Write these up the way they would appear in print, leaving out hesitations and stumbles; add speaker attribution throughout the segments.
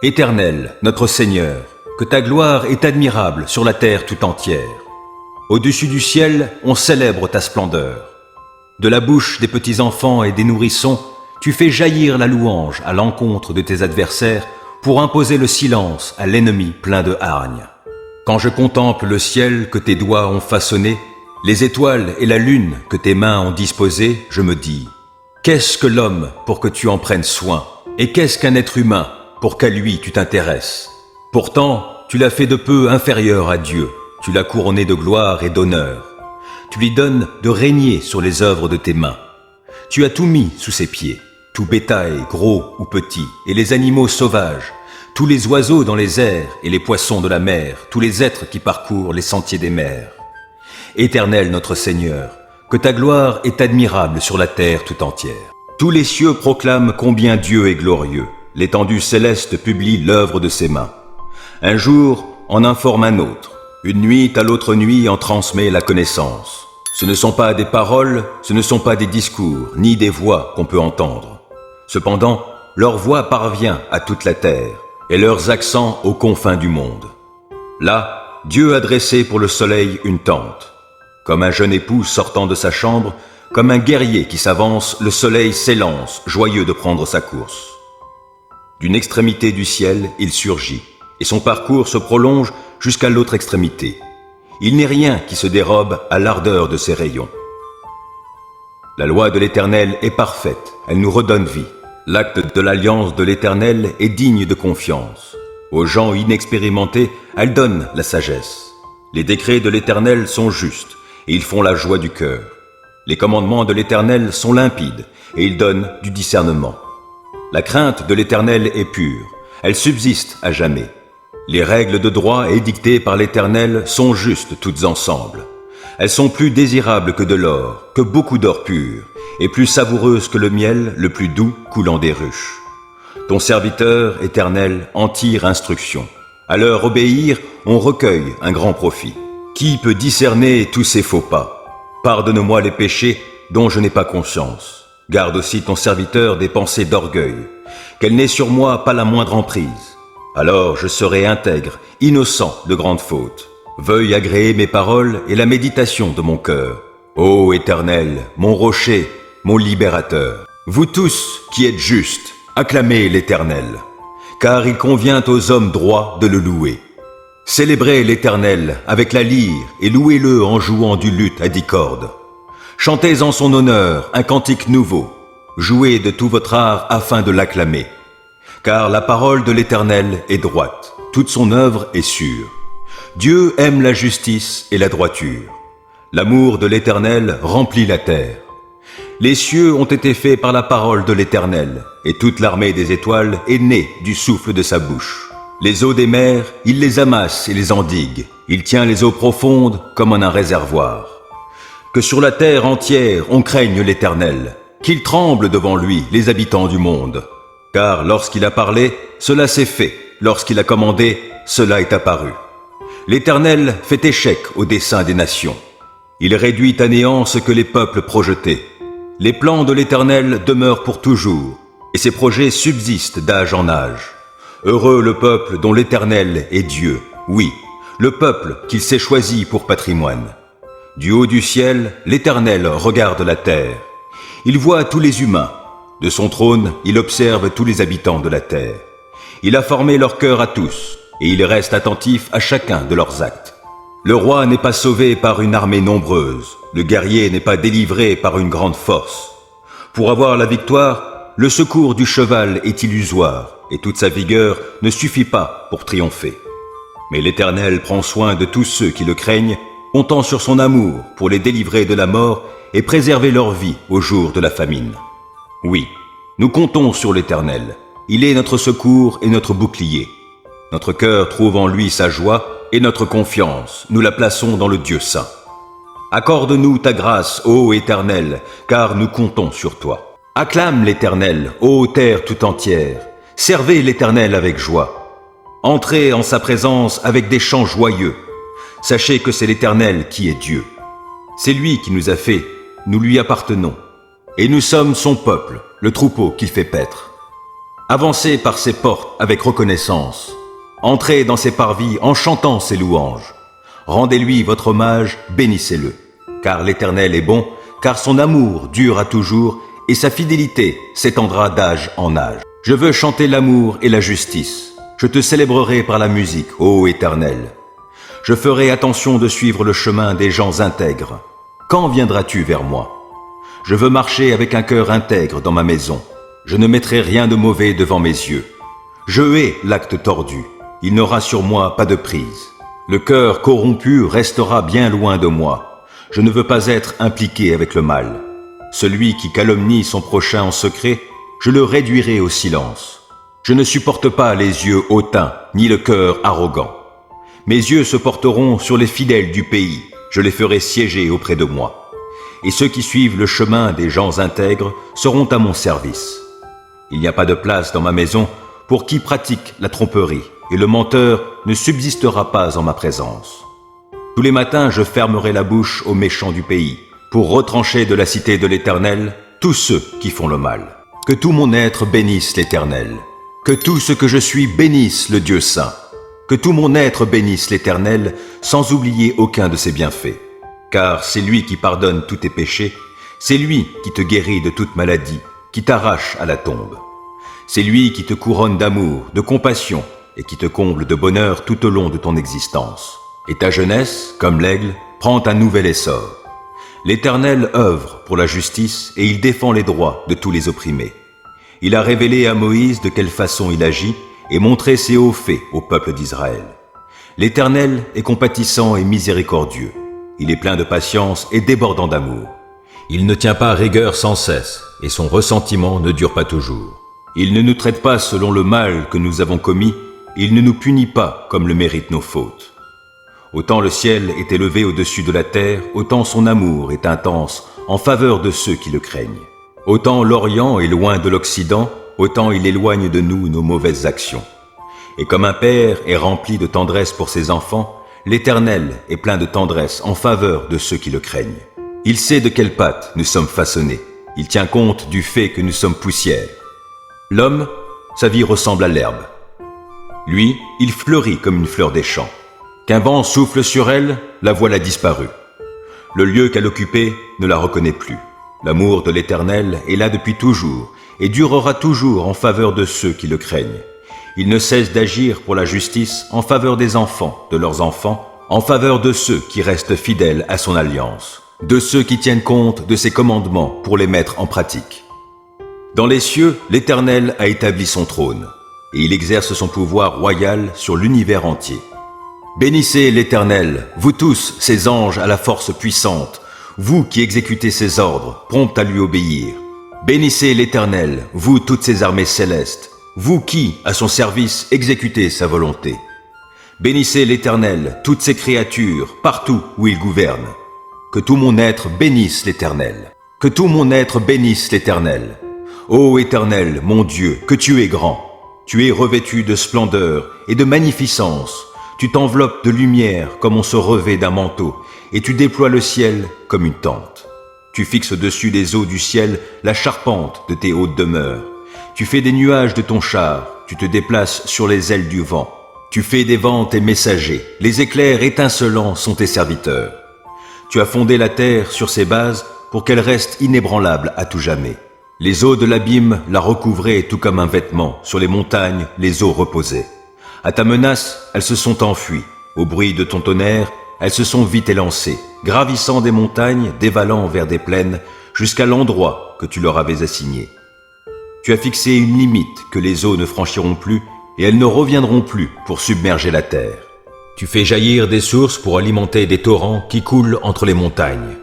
Speaker 1: Éternel, notre Seigneur, que ta gloire est admirable sur la terre tout entière. Au-dessus du ciel, on célèbre ta splendeur. De la bouche des petits enfants et des nourrissons, tu fais jaillir la louange à l'encontre de tes adversaires pour imposer le silence à l'ennemi plein de hargne. Quand je contemple le ciel que tes doigts ont façonné, les étoiles et la lune que tes mains ont disposées, je me dis, qu'est-ce que l'homme pour que tu en prennes soin? Et qu'est-ce qu'un être humain pour qu'à lui tu t'intéresses? Pourtant, tu l'as fait de peu inférieur à Dieu, tu l'as couronné de gloire et d'honneur. Tu lui donnes de régner sur les œuvres de tes mains. Tu as tout mis sous ses pieds, tout bétail, gros ou petit, et les animaux sauvages, tous les oiseaux dans les airs et les poissons de la mer, tous les êtres qui parcourent les sentiers des mers. Éternel notre Seigneur, que ta gloire est admirable sur la terre tout entière. Tous les cieux proclament combien Dieu est glorieux. L'étendue céleste publie l'œuvre de ses mains. Un jour en informe un autre. Une nuit à l'autre nuit en transmet la connaissance. Ce ne sont pas des paroles, ce ne sont pas des discours, ni des voix qu'on peut entendre. Cependant, leur voix parvient à toute la terre, et leurs accents aux confins du monde. Là, Dieu a dressé pour le soleil une tente. Comme un jeune époux sortant de sa chambre, comme un guerrier qui s'avance, le soleil s'élance, joyeux de prendre sa course. D'une extrémité du ciel, il surgit, et son parcours se prolonge jusqu'à l'autre extrémité. Il n'est rien qui se dérobe à l'ardeur de ses rayons. La loi de l'Éternel est parfaite, elle nous redonne vie. L'acte de l'alliance de l'Éternel est digne de confiance. Aux gens inexpérimentés, elle donne la sagesse. Les décrets de l'Éternel sont justes, et ils font la joie du cœur. Les commandements de l'Éternel sont limpides, et ils donnent du discernement. La crainte de l'Éternel est pure, elle subsiste à jamais. Les règles de droit édictées par l'Éternel sont justes toutes ensemble. Elles sont plus désirables que de l'or, que beaucoup d'or pur, et plus savoureuses que le miel le plus doux coulant des ruches. Ton serviteur, Éternel, en tire instruction. À leur obéir, on recueille un grand profit. Qui peut discerner tous ces faux pas? Pardonne-moi les péchés dont je n'ai pas conscience. Garde aussi ton serviteur des pensées d'orgueil, qu'elle n'ait sur moi pas la moindre emprise. Alors je serai intègre, innocent de grandes fautes. Veuille agréer mes paroles et la méditation de mon cœur. Ô Éternel, mon rocher, mon libérateur. Vous tous qui êtes justes, acclamez l'Éternel, car il convient aux hommes droits de le louer. Célébrez l'Éternel avec la lyre et louez-le en jouant du luth à 10 cordes. Chantez en son honneur un cantique nouveau. Jouez de tout votre art afin de l'acclamer. Car la parole de l'Éternel est droite, toute son œuvre est sûre. Dieu aime la justice et la droiture. L'amour de l'Éternel remplit la terre. Les cieux ont été faits par la parole de l'Éternel, et toute l'armée des étoiles est née du souffle de sa bouche. Les eaux des mers, il les amasse et les endigue. Il tient les eaux profondes comme en un réservoir. Que sur la terre entière on craigne l'Éternel, qu'il tremble devant lui les habitants du monde. Car lorsqu'il a parlé, cela s'est fait, lorsqu'il a commandé, cela est apparu. L'Éternel fait échec au dessein des nations. Il réduit à néant ce que les peuples projetaient. Les plans de l'Éternel demeurent pour toujours, et ses projets subsistent d'âge en âge. Heureux le peuple dont l'Éternel est Dieu, oui, le peuple qu'il s'est choisi pour patrimoine. Du haut du ciel, l'Éternel regarde la terre. Il voit tous les humains. De son trône, il observe tous les habitants de la terre. Il a formé leur cœur à tous, et il reste attentif à chacun de leurs actes. Le roi n'est pas sauvé par une armée nombreuse, le guerrier n'est pas délivré par une grande force. Pour avoir la victoire, le secours du cheval est illusoire, et toute sa vigueur ne suffit pas pour triompher. Mais l'Éternel prend soin de tous ceux qui le craignent, comptant sur son amour pour les délivrer de la mort et préserver leur vie au jour de la famine. Oui, nous comptons sur l'Éternel. Il est notre secours et notre bouclier. Notre cœur trouve en lui sa joie et notre confiance, nous la plaçons dans le Dieu saint. Accorde-nous ta grâce, ô Éternel, car nous comptons sur toi. Acclame l'Éternel, ô terre tout entière. Servez l'Éternel avec joie. Entrez en sa présence avec des chants joyeux. Sachez que c'est l'Éternel qui est Dieu. C'est lui qui nous a fait, nous lui appartenons. Et nous sommes son peuple, le troupeau qu'il fait paître. Avancez par ses portes avec reconnaissance. Entrez dans ses parvis en chantant ses louanges. Rendez-lui votre hommage, bénissez-le. Car l'Éternel est bon, car son amour dure à toujours, et sa fidélité s'étendra d'âge en âge. Je veux chanter l'amour et la justice. Je te célébrerai par la musique, ô Éternel. Je ferai attention de suivre le chemin des gens intègres. Quand viendras-tu vers moi? Je veux marcher avec un cœur intègre dans ma maison. Je ne mettrai rien de mauvais devant mes yeux. Je hais l'acte tordu. Il n'aura sur moi pas de prise. Le cœur corrompu restera bien loin de moi. Je ne veux pas être impliqué avec le mal. Celui qui calomnie son prochain en secret, je le réduirai au silence. Je ne supporte pas les yeux hautains, ni le cœur arrogant. Mes yeux se porteront sur les fidèles du pays, je les ferai siéger auprès de moi. Et ceux qui suivent le chemin des gens intègres seront à mon service. Il n'y a pas de place dans ma maison pour qui pratique la tromperie, et le menteur ne subsistera pas en ma présence. Tous les matins, je fermerai la bouche aux méchants du pays, pour retrancher de la cité de l'Éternel tous ceux qui font le mal. Que tout mon être bénisse l'Éternel. Que tout ce que je suis bénisse le Dieu saint. Que tout mon être bénisse l'Éternel, sans oublier aucun de ses bienfaits. Car c'est lui qui pardonne tous tes péchés, c'est lui qui te guérit de toute maladie, qui t'arrache à la tombe. C'est lui qui te couronne d'amour, de compassion, et qui te comble de bonheur tout au long de ton existence. Et ta jeunesse, comme l'aigle, prend un nouvel essor. L'Éternel œuvre pour la justice et il défend les droits de tous les opprimés. Il a révélé à Moïse de quelle façon il agit et montré ses hauts faits au peuple d'Israël. L'Éternel est compatissant et miséricordieux. Il est plein de patience et débordant d'amour. Il ne tient pas rigueur sans cesse et son ressentiment ne dure pas toujours. Il ne nous traite pas selon le mal que nous avons commis, il ne nous punit pas comme le méritent nos fautes. Autant le ciel est élevé au-dessus de la terre, autant son amour est intense en faveur de ceux qui le craignent. Autant l'Orient est loin de l'Occident, autant il éloigne de nous nos mauvaises actions. Et comme un père est rempli de tendresse pour ses enfants, l'Éternel est plein de tendresse en faveur de ceux qui le craignent. Il sait de quelle pâte nous sommes façonnés. Il tient compte du fait que nous sommes poussière. L'homme, sa vie ressemble à l'herbe. Lui, il fleurit comme une fleur des champs. Qu'un vent souffle sur elle, la voilà disparue. Le lieu qu'elle occupait ne la reconnaît plus. L'amour de l'Éternel est là depuis toujours et durera toujours en faveur de ceux qui le craignent. Il ne cesse d'agir pour la justice en faveur des enfants, de leurs enfants, en faveur de ceux qui restent fidèles à son alliance, de ceux qui tiennent compte de ses commandements pour les mettre en pratique. Dans les cieux, l'Éternel a établi son trône et il exerce son pouvoir royal sur l'univers entier. Bénissez l'Éternel, vous tous, ses anges à la force puissante, vous qui exécutez ses ordres, promptes à lui obéir. Bénissez l'Éternel, vous toutes ses armées célestes, vous qui, à son service, exécutez sa volonté. Bénissez l'Éternel, toutes ses créatures, partout où il gouverne. Que tout mon être bénisse l'Éternel. Que tout mon être bénisse l'Éternel. Ô Éternel, mon Dieu, que tu es grand. Tu es revêtu de splendeur et de magnificence. Tu t'enveloppes de lumière comme on se revêt d'un manteau, et tu déploies le ciel comme une tente. Tu fixes au-dessus des eaux du ciel la charpente de tes hautes demeures. Tu fais des nuages de ton char, tu te déplaces sur les ailes du vent. Tu fais des vents tes messagers, les éclairs étincelants sont tes serviteurs. Tu as fondé la terre sur ses bases pour qu'elle reste inébranlable à tout jamais. Les eaux de l'abîme la recouvraient tout comme un vêtement, sur les montagnes les eaux reposaient. À ta menace, elles se sont enfuies. Au bruit de ton tonnerre, elles se sont vite élancées, gravissant des montagnes, dévalant vers des plaines, jusqu'à l'endroit que tu leur avais assigné. Tu as fixé une limite que les eaux ne franchiront plus, et elles ne reviendront plus pour submerger la terre. Tu fais jaillir des sources pour alimenter des torrents qui coulent entre les montagnes.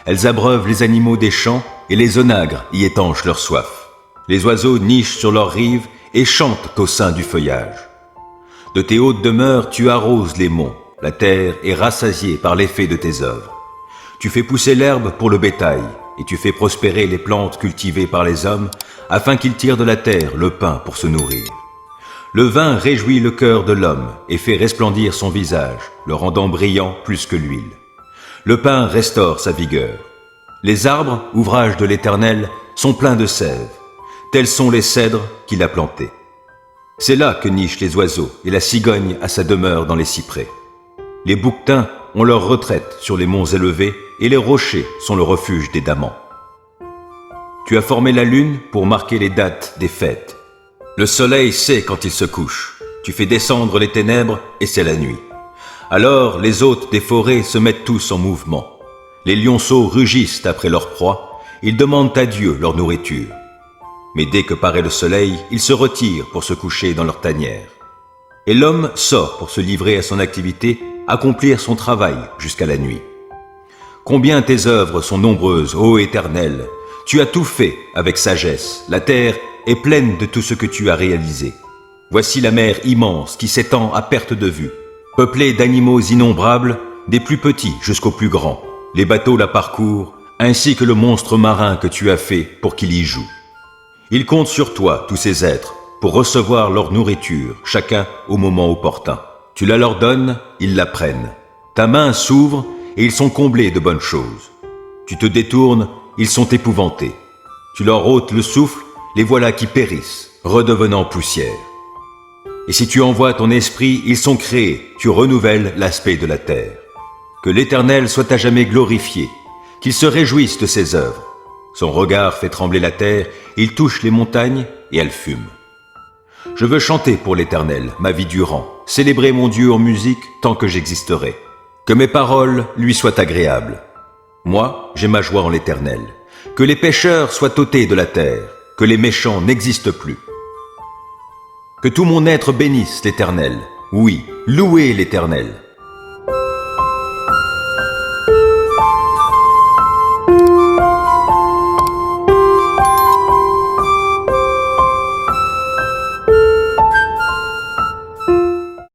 Speaker 1: Elles abreuvent les animaux des champs, et les onagres y étanchent leur soif. Les oiseaux nichent sur leurs rives et chantent au sein du feuillage. De tes hautes demeures, tu arroses les monts. La terre est rassasiée par l'effet de tes œuvres. Tu fais pousser l'herbe pour le bétail, et tu fais prospérer les plantes cultivées par les hommes, afin qu'ils tirent de la terre le pain pour se nourrir. Le vin réjouit le cœur de l'homme et fait resplendir son visage, le rendant brillant plus que l'huile. Le pain restaure sa vigueur. Les arbres, ouvrage de l'Éternel, sont pleins de sève. tels sont les cèdres qu'il a plantés. C'est là que nichent les oiseaux et la cigogne a sa demeure dans les cyprès. Les bouquetins ont leur retraite sur les monts élevés et les rochers sont le refuge des damans. Tu as formé la lune pour marquer les dates des fêtes. Le soleil sait quand il se couche. Tu fais descendre les ténèbres et c'est la nuit. Alors les hôtes des forêts se mettent tous en mouvement. Les lionceaux rugissent après leur proie. Ils demandent à Dieu leur nourriture. Mais dès que paraît le soleil, ils se retirent pour se coucher dans leur tanière. Et l'homme sort pour se livrer à son activité, accomplir son travail jusqu'à la nuit. Combien tes œuvres sont nombreuses, ô Éternel! Tu as tout fait avec sagesse. La terre est pleine de tout ce que tu as réalisé. Voici la mer immense qui s'étend à perte de vue, peuplée d'animaux innombrables, des plus petits jusqu'aux plus grands. Les bateaux la parcourent, ainsi que le monstre marin que tu as fait pour qu'il y joue. Ils comptent sur toi, tous ces êtres, pour recevoir leur nourriture, chacun au moment opportun. Tu la leur donnes, ils la prennent. Ta main s'ouvre et ils sont comblés de bonnes choses. Tu te détournes, ils sont épouvantés. Tu leur ôtes le souffle, les voilà qui périssent, redevenant poussière. Et si tu envoies ton esprit, ils sont créés, tu renouvelles l'aspect de la terre. Que l'Éternel soit à jamais glorifié, qu'il se réjouisse de ses œuvres. Son regard fait trembler la terre, il touche les montagnes et elles fument. Je veux chanter pour l'Éternel, ma vie durant, célébrer mon Dieu en musique tant que j'existerai. Que mes paroles lui soient agréables. Moi, j'ai ma joie en l'Éternel. Que les pécheurs soient ôtés de la terre, que les méchants n'existent plus. Que tout mon être bénisse l'Éternel. Oui, louez l'Éternel.